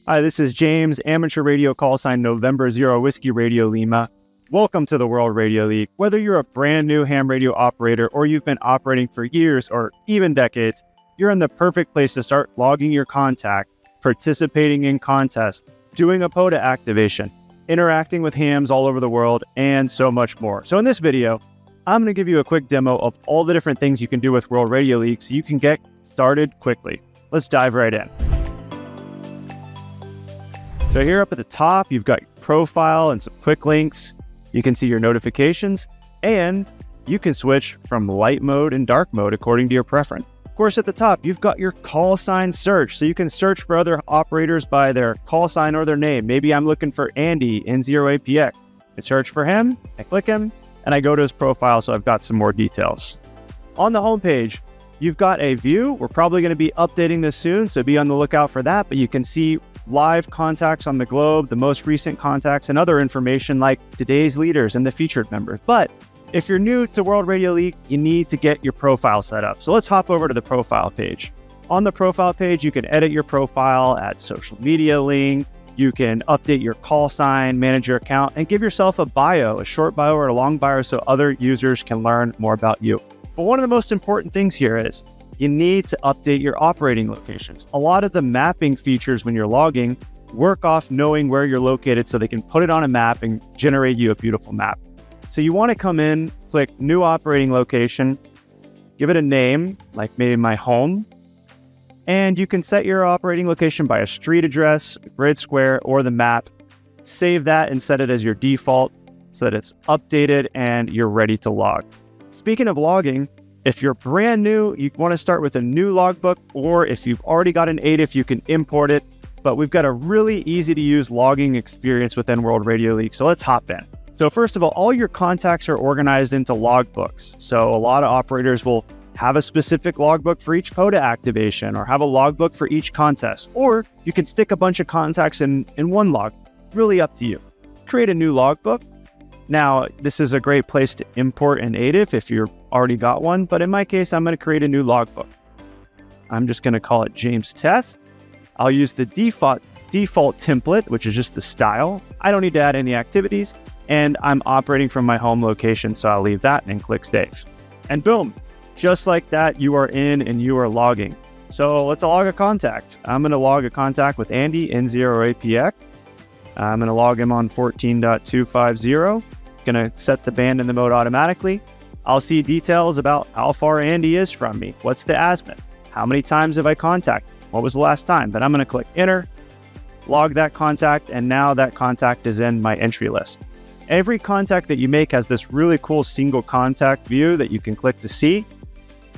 Hi, this is James, amateur radio call sign November 0 Whiskey Radio Lima. Welcome to the World Radio League. Whether you're a brand new ham radio operator or you've been operating for years or even decades, you're in the perfect place to start logging your contact, participating in contests, doing a POTA activation, interacting with hams all over the world, and so much more. So in this video, I'm going to give you a quick demo of all the different things you can do with World Radio League so you can get started quickly. Let's dive right in. So here up at the top, you've got your profile and some quick links. You can see your notifications, and you can switch from light mode and dark mode according to your preference. Of course, at the top, you've got your call sign search. So you can search for other operators by their call sign or their name. Maybe I'm looking for Andy, N0APX. I search for him, I click him, and I go to his profile, so I've got some more details. On the homepage, you've got a view. We're probably going to be updating this soon, so be on the lookout for that. But you can see live contacts on the globe, the most recent contacts, and other information like today's leaders and the featured members. But if you're new to World Radio League, you need to get your profile set up. So let's hop over to the profile page. On the profile page, you can edit your profile, add social media link. You can update your call sign, manage your account, and give yourself a bio, a short bio or a long bio so other users can learn more about you. But one of the most important things here is you need to update your operating locations. A lot of the mapping features when you're logging work off knowing where you're located so they can put it on a map and generate you a beautiful map. So you want to come in, click New Operating Location, give it a name, like maybe my home, and you can set your operating location by a street address, a grid square, or the map. Save that and set it as your default so that it's updated and you're ready to log. Speaking of logging, if you're brand new, you want to start with a new logbook, or if you've already got an ADIF, you can import it. But we've got a really easy to use logging experience within World Radio League. So let's hop in. So first of all your contacts are organized into logbooks. So a lot of operators will have a specific logbook for each POTA activation or have a logbook for each contest. Or you can stick a bunch of contacts in one log. Really up to you. Create a new logbook. Now, this is a great place to import an ADIF if you've already got one, but in my case, I'm going to create a new logbook. I'm just going to call it James Test. I'll use the default template, which is just the style. I don't need to add any activities, and I'm operating from my home location, so I'll leave that and click Save. And boom, just like that, you are in and you are logging. So let's log a contact. I'm going to log a contact with Andy, N0APX. I'm going to log him on 14.250. Going to set the band in the mode automatically. I'll see details about how far Andy is from me. What's the azimuth? How many times have I contacted? What was the last time? Then I'm going to click enter, log that contact, and now that contact is in my entry list. Every contact that you make has this really cool single contact view that you can click to see.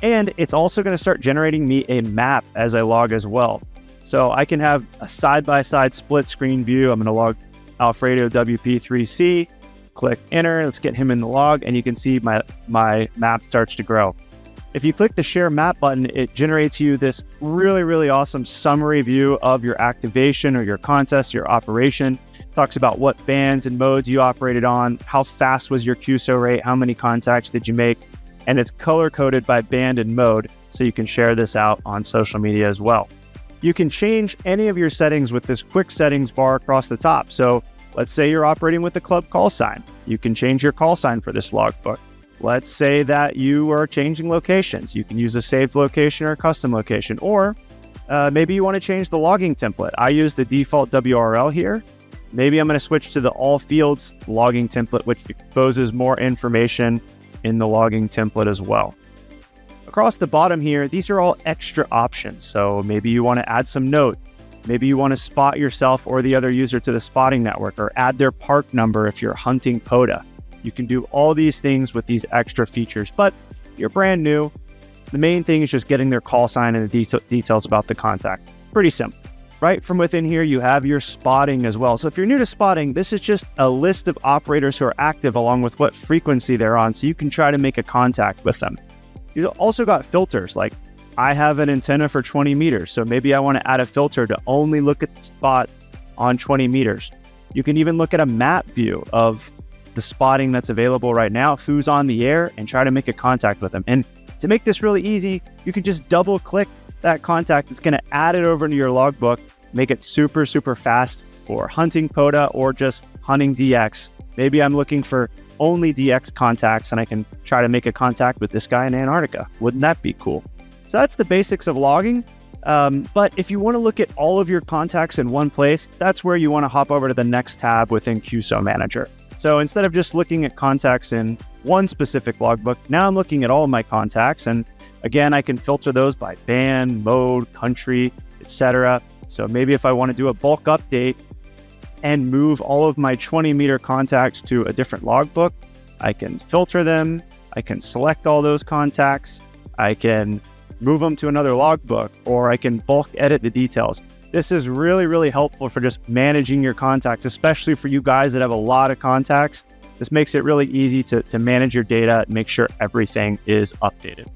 And it's also going to start generating me a map as I log as well. So I can have a side-by-side split screen view. I'm going to log Alfredo WP3C. Click enter, let's get him in the log, and you can see my map starts to grow. If you click the share map button, it generates you this really awesome summary view of your activation or your contest, your operation. It talks about what bands and modes you operated on, how fast was your QSO rate, how many contacts did you make, and it's color coded by band and mode, so you can share this out on social media as well. You can change any of your settings with this quick settings bar across the top. So let's say you're operating with the club call sign. You can change your call sign for this logbook. Let's say that you are changing locations. You can use a saved location or a custom location, or maybe you want to change the logging template. I use the default WRL here. Maybe I'm going to switch to the all fields logging template, which exposes more information in the logging template as well. Across the bottom here, these are all extra options. So maybe you want to add some note. Maybe you want to spot yourself or the other user to the spotting network, or add their park number if you're hunting POTA. You can do all these things with these extra features, but if you're brand new, the main thing is just getting their call sign and the details about the contact. Pretty simple. Right from within here, you have your spotting as well. So if you're new to spotting, this is just a list of operators who are active along with what frequency they're on, so you can try to make a contact with them. You've also got filters, like I have an antenna for 20 meters, so maybe I want to add a filter to only look at the spot on 20 meters. You can even look at a map view of the spotting that's available right now, who's on the air, and try to make a contact with them. And to make this really easy, you can just double click that contact. It's going to add it over into your logbook, make it super, super fast for hunting POTA or just hunting DX. Maybe I'm looking for only DX contacts and I can try to make a contact with this guy in Antarctica. Wouldn't that be cool? So that's the basics of logging. But if you want to look at all of your contacts in one place, that's where you want to hop over to the next tab within QSO Manager. So instead of just looking at contacts in one specific logbook, now I'm looking at all of my contacts. And again, I can filter those by band, mode, country, etc. So maybe if I want to do a bulk update and move all of my 20-meter contacts to a different logbook, I can filter them. I can select all those contacts. I can move them to another logbook, or I can bulk edit the details. This is really, really helpful for just managing your contacts, especially for you guys that have a lot of contacts. This makes it really easy to manage your data and make sure everything is updated.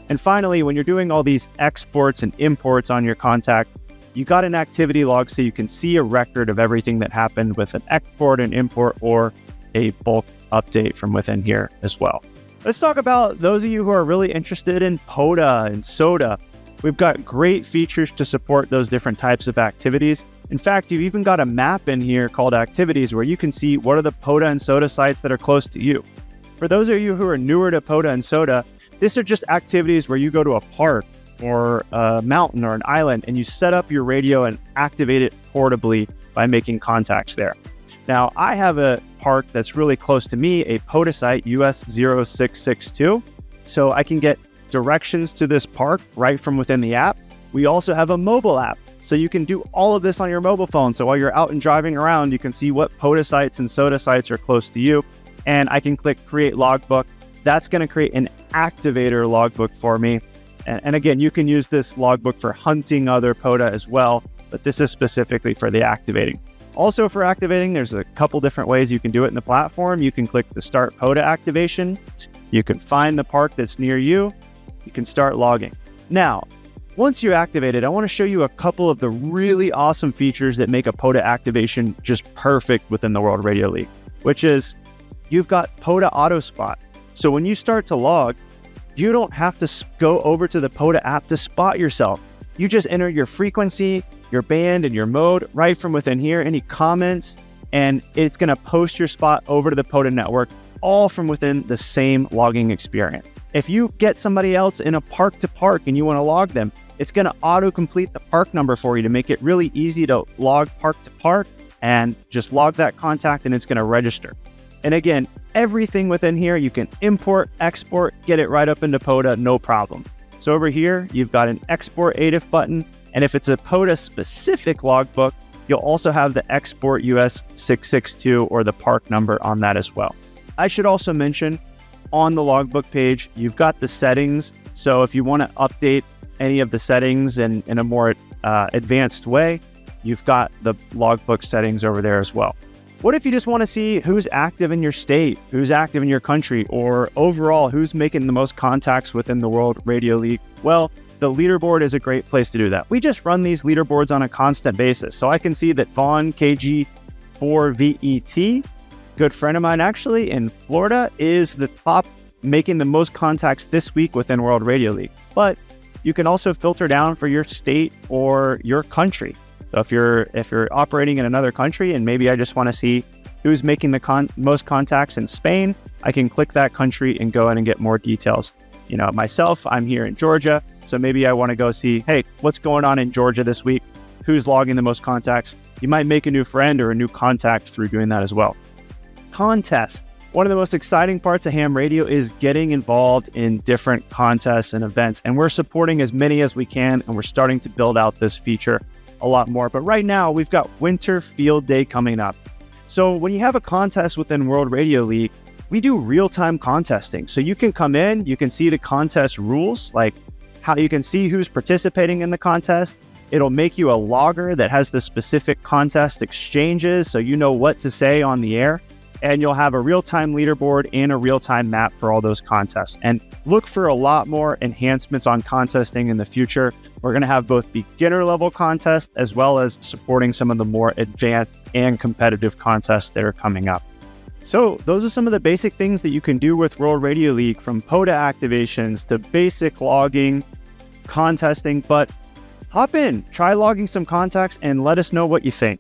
And finally, when you're doing all these exports and imports on your contact, you got an activity log so you can see a record of everything that happened with an export and import or a bulk update from within here as well. Let's talk about those of you who are really interested in POTA and SOTA. We've got great features to support those different types of activities. In fact, you've even got a map in here called Activities where you can see what are the POTA and SOTA sites that are close to you. For those of you who are newer to POTA and SOTA, these are just activities where you go to a park or a mountain or an island and you set up your radio and activate it portably by making contacts there. Now, I have a park that's really close to me, a POTA site, US 0662, so I can get directions to this park right from within the app. We also have a mobile app, so you can do all of this on your mobile phone. So while you're out and driving around, you can see what POTA sites and SOTA sites are close to you. And I can click Create Logbook. That's going to create an activator logbook for me. And again, you can use this logbook for hunting other POTA as well, but this is specifically for the activating. Also for activating, there's a couple different ways you can do it in the platform. You can click the Start POTA activation. You can find the park that's near you. You can start logging. Now, once you activate it, I want to show you a couple of the really awesome features that make a POTA activation just perfect within the World Radio League, which is you've got POTA Auto Spot. So when you start to log, you don't have to go over to the POTA app to spot yourself. You just enter your frequency, your band, and your mode right from within here, any comments, and it's going to post your spot over to the POTA network, all from within the same logging experience. If you get somebody else in a park to park and you want to log them, it's going to auto-complete the park number for you to make it really easy to log park to park and just log that contact and it's going to register. And again, everything within here, you can import, export, get it right up into POTA, no problem. So over here, you've got an export ADIF button. And if it's a POTA specific logbook, you'll also have the export US 662 or the park number on that as well. I should also mention on the logbook page, you've got the settings. So if you want to update any of the settings in a more advanced way, you've got the logbook settings over there as well. What if you just want to see who's active in your state, who's active in your country, or overall who's making the most contacts within the World Radio League? Well, the leaderboard is a great place to do that. We just run these leaderboards on a constant basis. So I can see that Vaughn KG4VET, good friend of mine actually in Florida, is the top making the most contacts this week within World Radio League. But you can also filter down for your state or your country. So if you're operating in another country and maybe I just want to see who's making the most contacts in Spain, I can click that country and go in and get more details. You know, myself, I'm here in Georgia, so maybe I want to go see, hey, what's going on in Georgia this week? Who's logging the most contacts? You might make a new friend or a new contact through doing that as well. Contests. One of the most exciting parts of ham radio is getting involved in different contests and events, and we're supporting as many as we can, and we're starting to build out this feature a lot more. But right now, we've got Winter Field Day coming up. So when you have a contest within World Radio League, we do real-time contesting. So you can come in, you can see the contest rules, like how you can see who's participating in the contest. It'll make you a logger that has the specific contest exchanges, so you know what to say on the air. And you'll have a real-time leaderboard and a real-time map for all those contests. And look for a lot more enhancements on contesting in the future. We're going to have both beginner level contests as well as supporting some of the more advanced and competitive contests that are coming up. So those are some of the basic things that you can do with World Radio League, from POTA activations to basic logging, contesting. But hop in, try logging some contacts, and let us know what you think.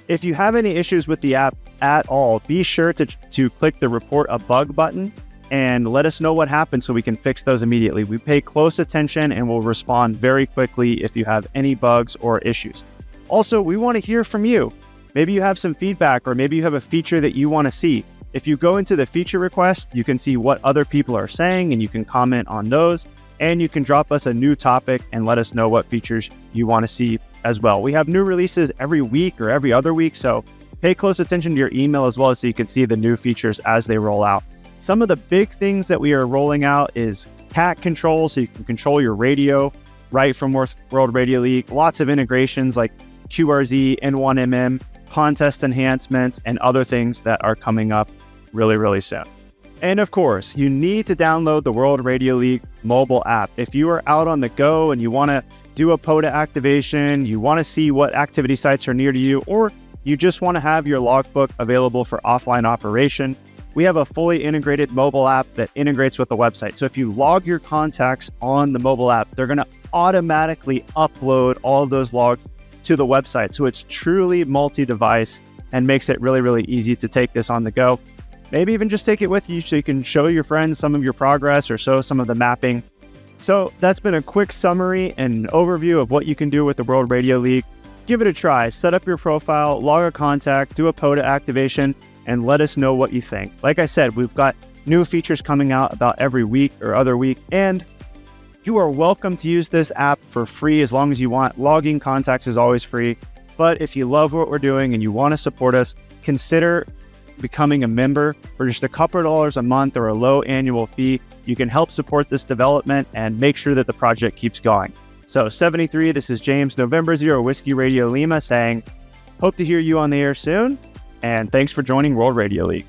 If you have any issues with the app at all, be sure to click the report a bug button and let us know what happened so we can fix those immediately. We pay close attention and will respond very quickly if you have any bugs or issues. Also, we want to hear from you. Maybe you have some feedback, or maybe you have a feature that you want to see. If you go into the feature request, you can see what other people are saying and you can comment on those, and you can drop us a new topic and let us know what features you want to see as well. We have new releases every week or every other week, so pay close attention to your email as well so you can see the new features as they roll out. Some of the big things that we are rolling out is cat control, so you can control your radio right from World Radio League. Lots of integrations like QRZ, N1MM, contest enhancements, and other things that are coming up really, really soon. And of course, you need to download the World Radio League mobile app. If you are out on the go and you want to do a POTA activation, you want to see what activity sites are near to you, or you just want to have your logbook available for offline operation, we have a fully integrated mobile app that integrates with the website. So if you log your contacts on the mobile app, they're going to automatically upload all of those logs to the website. So it's truly multi-device and makes it really, really easy to take this on the go. Maybe even just take it with you so you can show your friends some of your progress or show some of the mapping. So that's been a quick summary and overview of what you can do with the World Radio League. Give it a try, set up your profile, log a contact, do a POTA activation, and let us know what you think. Like I said, we've got new features coming out about every week or other week, and you are welcome to use this app for free as long as you want. Logging contacts is always free, but if you love what we're doing and you want to support us, consider becoming a member for just a couple of dollars a month or a low annual fee. You can help support this development and make sure that the project keeps going. So 73, this is James, November 0 Whiskey Radio Lima saying, hope to hear you on the air soon, and thanks for joining World Radio League.